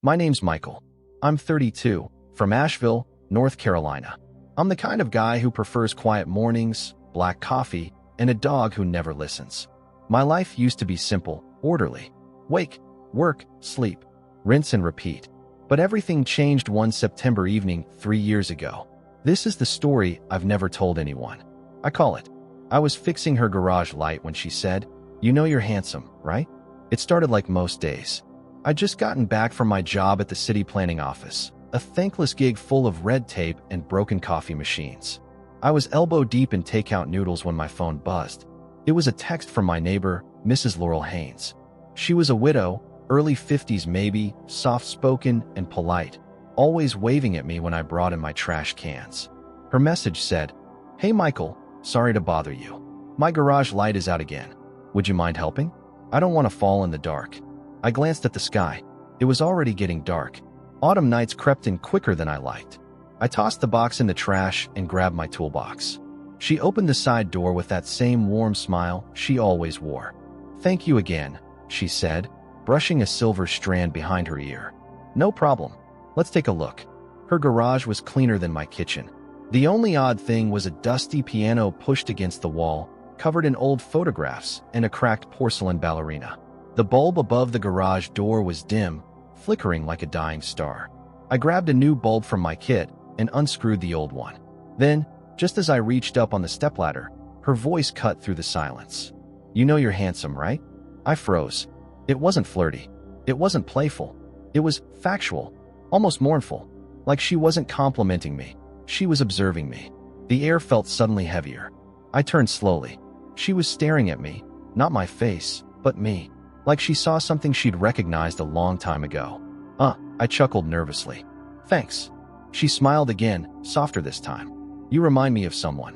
My name's Michael. I'm 32, from Asheville, North Carolina. I'm the kind of guy who prefers quiet mornings, black coffee, and a dog who never listens. My life used to be simple, orderly. Wake, work, sleep, rinse and repeat. But everything changed one September evening 3 years ago. This is the story I've never told anyone. I call it, I was fixing her garage light when she said, "You know you're handsome, right?" It started like most days. I'd just gotten back from my job at the city planning office, a thankless gig full of red tape and broken coffee machines. I was elbow deep in takeout noodles when my phone buzzed. It was a text from my neighbor, Mrs. Laurel Haynes. She was a widow, early 50s maybe, soft-spoken and polite, always waving at me when I brought in my trash cans. Her message said, "Hey Michael, sorry to bother you. My garage light is out again. Would you mind helping? I don't want to fall in the dark." I glanced at the sky. It was already getting dark. Autumn nights crept in quicker than I liked. I tossed the box in the trash and grabbed my toolbox. She opened the side door with that same warm smile she always wore. "Thank you again," she said, brushing a silver strand behind her ear. "No problem. Let's take a look." Her garage was cleaner than my kitchen. The only odd thing was a dusty piano pushed against the wall, covered in old photographs and a cracked porcelain ballerina. The bulb above the garage door was dim, flickering like a dying star. I grabbed a new bulb from my kit and unscrewed the old one. Then, just as I reached up on the stepladder, her voice cut through the silence. "You know you're handsome, right?" I froze. It wasn't flirty. It wasn't playful. It was factual, almost mournful, like she wasn't complimenting me. She was observing me. The air felt suddenly heavier. I turned slowly. She was staring at me, not my face, but me, like she saw something she'd recognized a long time ago. I chuckled nervously. "Thanks." She smiled again, softer this time. "You remind me of someone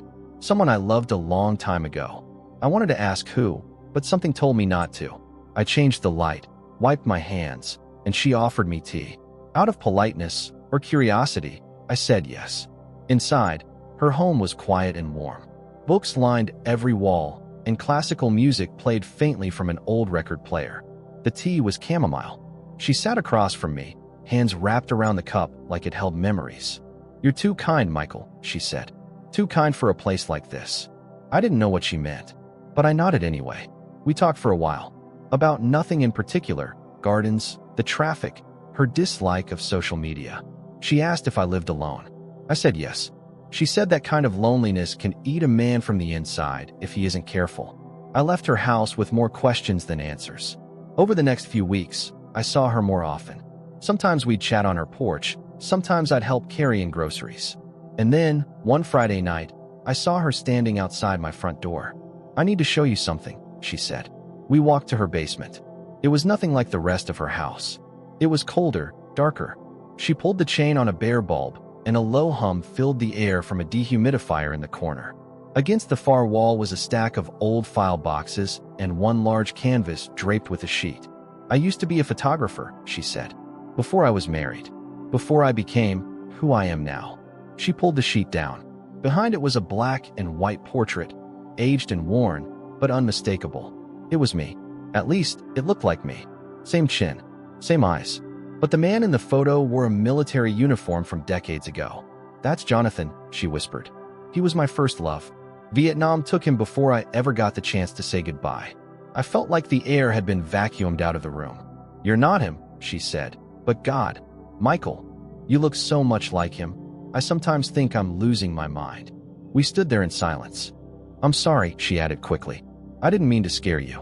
I loved a long time ago." I wanted to ask who, but something told me not to. I changed the light, wiped my hands, and she offered me tea. Out of politeness or curiosity, I said yes. Inside, her home was quiet and warm. Books lined every wall, and classical music played faintly from an old record player. The tea was chamomile. She sat across from me, hands wrapped around the cup like it held memories. "You're too kind, Michael," she said. "Too kind for a place like this." I didn't know what she meant, but I nodded anyway. We talked for a while. About nothing in particular, gardens, the traffic, her dislike of social media. She asked if I lived alone. I said yes. She said that kind of loneliness can eat a man from the inside if he isn't careful. I left her house with more questions than answers. Over the next few weeks, I saw her more often. Sometimes we'd chat on her porch, sometimes I'd help carry in groceries. And then, one Friday night, I saw her standing outside my front door. "I need to show you something," she said. We walked to her basement. It was nothing like the rest of her house. It was colder, darker. She pulled the chain on a bare bulb, and a low hum filled the air from a dehumidifier in the corner. Against the far wall was a stack of old file boxes and one large canvas draped with a sheet. "I used to be a photographer," she said, "before I was married, before I became who I am now." She pulled the sheet down. Behind it was a black and white portrait, aged and worn, but unmistakable. It was me. At least, it looked like me. Same chin, same eyes. But the man in the photo wore a military uniform from decades ago. "That's Jonathan," she whispered. "He was my first love. Vietnam took him before I ever got the chance to say goodbye." I felt like the air had been vacuumed out of the room. "You're not him," she said. "But God, Michael, you look so much like him. I sometimes think I'm losing my mind." We stood there in silence. "I'm sorry," she added quickly. "I didn't mean to scare you.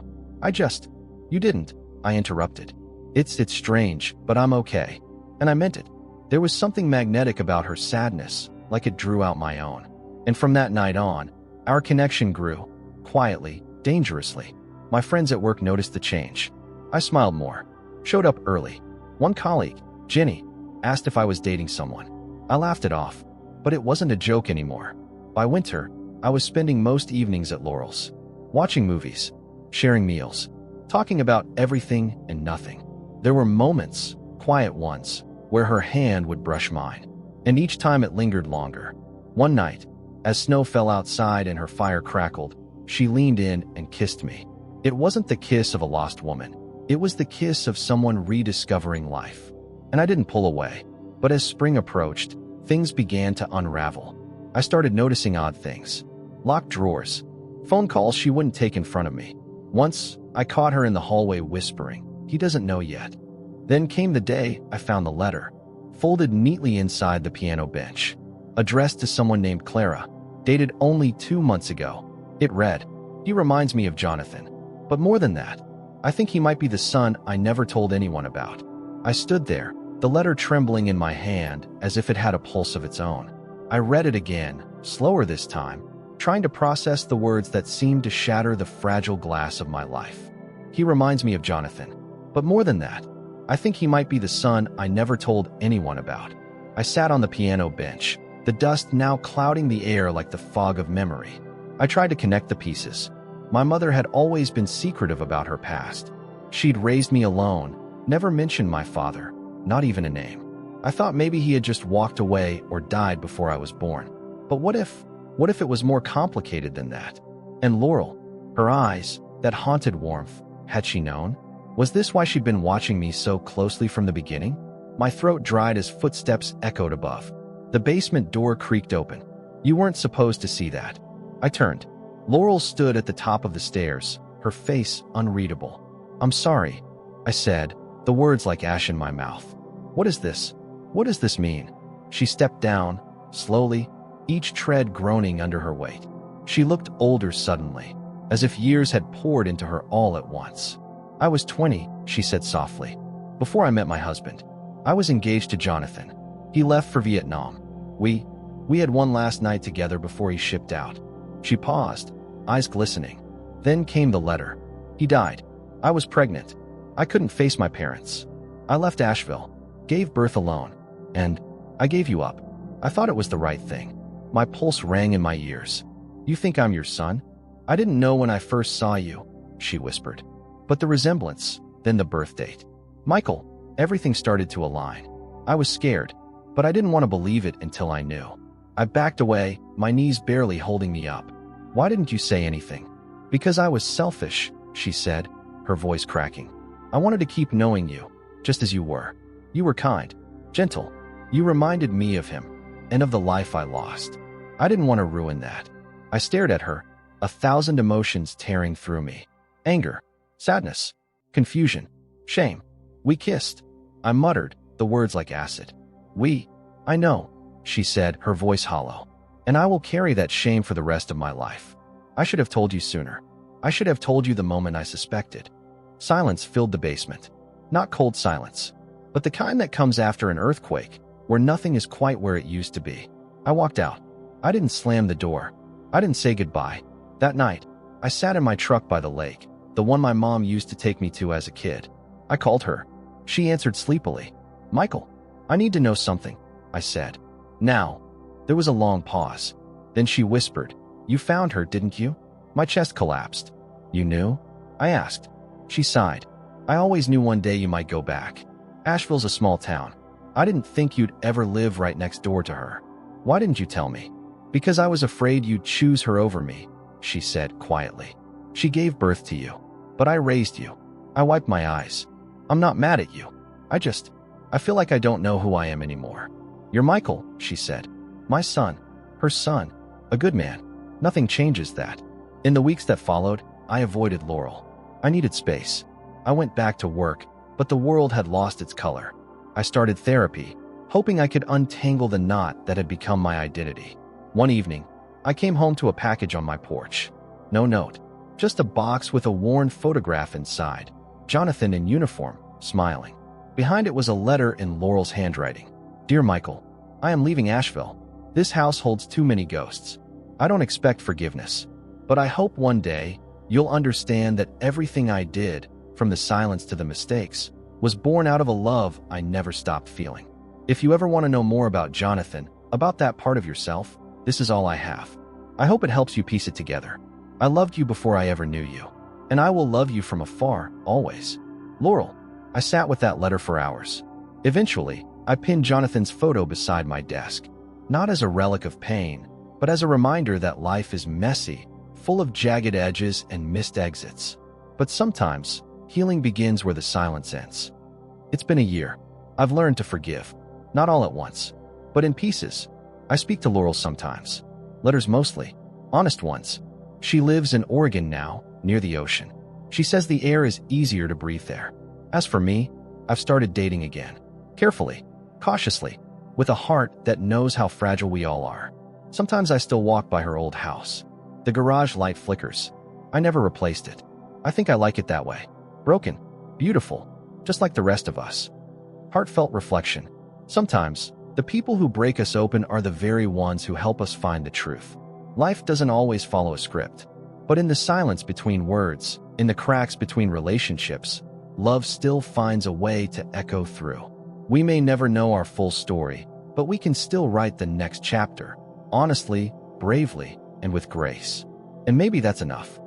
You didn't," I interrupted. It's strange, but I'm okay." And I meant it. There was something magnetic about her sadness, like it drew out my own. And from that night on, our connection grew, quietly, dangerously. My friends at work noticed the change. I smiled more, showed up early. One colleague, Jenny, asked if I was dating someone. I laughed it off, but it wasn't a joke anymore. By winter, I was spending most evenings at Laurel's, watching movies, sharing meals, talking about everything and nothing. There were moments, quiet ones, where her hand would brush mine, and each time it lingered longer. One night, as snow fell outside and her fire crackled, she leaned in and kissed me. It wasn't the kiss of a lost woman. It was the kiss of someone rediscovering life. and I didn't pull away. But as spring approached, things began to unravel. I started noticing odd things. Locked drawers. Phone calls she wouldn't take in front of me. Once, I caught her in the hallway whispering, "He doesn't know yet." Then came the day I found the letter, folded neatly inside the piano bench, addressed to someone named Clara, dated only 2 months ago. It read, "He reminds me of Jonathan. But more than that, I think he might be the son I never told anyone about." I stood there, the letter trembling in my hand as if it had a pulse of its own. I read it again, slower this time, trying to process the words that seemed to shatter the fragile glass of my life. "He reminds me of Jonathan. But more than that, I think he might be the son I never told anyone about." I sat on the piano bench, the dust now clouding the air like the fog of memory. I tried to connect the pieces. My mother had always been secretive about her past. She'd raised me alone, never mentioned my father, not even a name. I thought maybe he had just walked away or died before I was born. But what if it was more complicated than that? And Laurel, her eyes, that haunted warmth, had she known? Was this why she'd been watching me so closely from the beginning? My throat dried as footsteps echoed above. The basement door creaked open. "You weren't supposed to see that." I turned. Laurel stood at the top of the stairs, her face unreadable. "I'm sorry," I said, the words like ash in my mouth. What is this? What does this mean?" She stepped down, slowly, each tread groaning under her weight. She looked older suddenly, as if years had poured into her all at once. "I was 20, she said softly, "before I met my husband. I was engaged to Jonathan. He left for Vietnam. We had one last night together before he shipped out." She paused, eyes glistening. Then came the letter. "He died. I was pregnant. I couldn't face my parents. I left Asheville, gave birth alone, and I gave you up. I thought it was the right thing." My pulse rang in my ears. "You think I'm your son? I didn't know when I first saw you," she whispered. "But the resemblance, then the birth date. Michael," everything started to align. I was scared, but I didn't want to believe it until I knew. I backed away, my knees barely holding me up. "Why didn't you say anything?" "Because I was selfish," she said, her voice cracking. "I wanted to keep knowing you, just as you were. You were kind, gentle. You reminded me of him, and of the life I lost. I didn't want to ruin that." I stared at her, 1,000 emotions tearing through me. Anger, sadness, confusion, shame. "We kissed." I muttered, the words like acid. I know," she said, her voice hollow. "And I will carry that shame for the rest of my life. I should have told you sooner. I should have told you the moment I suspected." Silence filled the basement. Not cold silence, but the kind that comes after an earthquake, where nothing is quite where it used to be. I walked out. I didn't slam the door. I didn't say goodbye. That night, I sat in my truck by the lake, the one my mom used to take me to as a kid. I called her. She answered sleepily. "Michael, I need to know something," I said. "Now." There was a long pause. Then she whispered, "You found her, didn't you?" My chest collapsed. "You knew?" I asked. She sighed. "I always knew one day you might go back. Asheville's a small town. I didn't think you'd ever live right next door to her." "Why didn't you tell me?" "Because I was afraid you'd choose her over me," she said quietly. "She gave birth to you, but I raised you." I wiped my eyes. "I'm not mad at you. I feel like I don't know who I am anymore." "You're Michael," she said. "My son." Her son. A good man. Nothing changes that. In the weeks that followed, I avoided Laurel. I needed space. I went back to work, but the world had lost its color. I started therapy, hoping I could untangle the knot that had become my identity. One evening, I came home to a package on my porch. No note, just a box with a worn photograph inside. Jonathan in uniform, smiling. Behind it was a letter in Laurel's handwriting. "Dear Michael, I am leaving Asheville. This house holds too many ghosts. I don't expect forgiveness, but I hope one day you'll understand that everything I did, from the silence to the mistakes, was born out of a love I never stopped feeling. If you ever want to know more about Jonathan, about that part of yourself, this is all I have. I hope it helps you piece it together. I loved you before I ever knew you, and I will love you from afar, always. Laurel." I sat with that letter for hours. Eventually, I pinned Jonathan's photo beside my desk, not as a relic of pain, but as a reminder that life is messy, full of jagged edges and missed exits. But sometimes, healing begins where the silence ends. It's been a year. I've learned to forgive. Not all at once, but in pieces. I speak to Laurel sometimes. Letters mostly. Honest ones. She lives in Oregon now, near the ocean. She says the air is easier to breathe there. As for me, I've started dating again. Carefully, cautiously, with a heart that knows how fragile we all are. Sometimes I still walk by her old house. The garage light flickers. I never replaced it. I think I like it that way. Broken, beautiful, just like the rest of us. Heartfelt reflection. Sometimes, the people who break us open are the very ones who help us find the truth. Life doesn't always follow a script, but in the silence between words, in the cracks between relationships, love still finds a way to echo through. We may never know our full story, but we can still write the next chapter, honestly, bravely, and with grace. And maybe that's enough.